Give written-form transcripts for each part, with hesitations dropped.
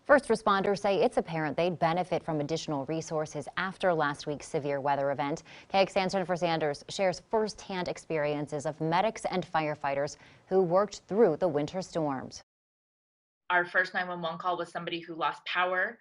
First responders say it's apparent they'd benefit from additional resources after last week's severe weather event. KXAN's Jennifer Sanders shares firsthand experiences of medics and firefighters who worked through the winter storms. Our first 911 call was somebody who lost power.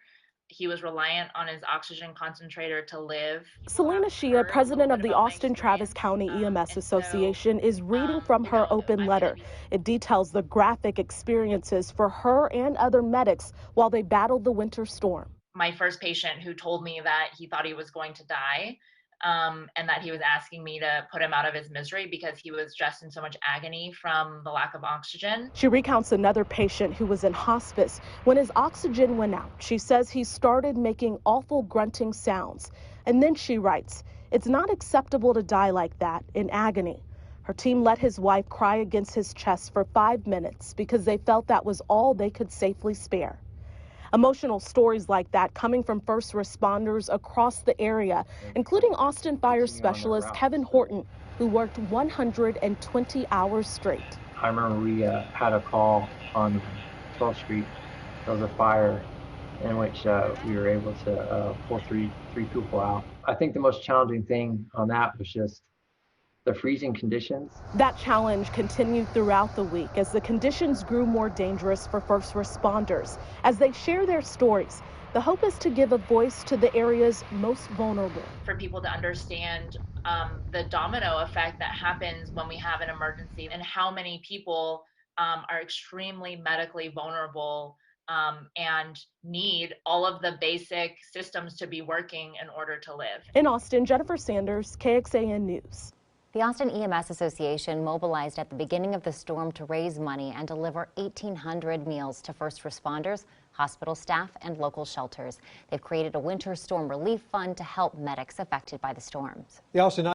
He was reliant on his oxygen concentrator to live. Selena Shea, president of the Austin-Travis County EMS Association, is reading from her open letter. It details the graphic experiences for her and other medics while they battled the winter storm. My first patient who told me that he thought he was going to die, and that he was asking me to put him out of his misery because he was just in so much agony from the lack of oxygen. She recounts another patient who was in hospice. When his oxygen went out, she says he started making awful grunting sounds. And then she writes, "It's not acceptable to die like that, in agony." Her team let his wife cry against his chest for 5 minutes because they felt that was all they could safely spare. Emotional stories like that coming from first responders across the area, including Austin Fire Specialist Kevin Horton, who worked 120 hours straight. I remember we had a call on 12th Street. There was a fire in which we were able to pull three people out. I think the most challenging thing on that was just the freezing conditions. That challenge continued throughout the week as the conditions grew more dangerous for first responders. As they share their stories, the hope is to give a voice to the area's most vulnerable. For people to understand the domino effect that happens when we have an emergency and how many people are extremely medically vulnerable and need all of the basic systems to be working in order to live. In Austin, Jennifer Sanders, KXAN News. The Austin EMS Association mobilized at the beginning of the storm to raise money and deliver 1,800 meals to first responders, hospital staff, and local shelters. They've created a winter storm relief fund to help medics affected by the storms. The Austin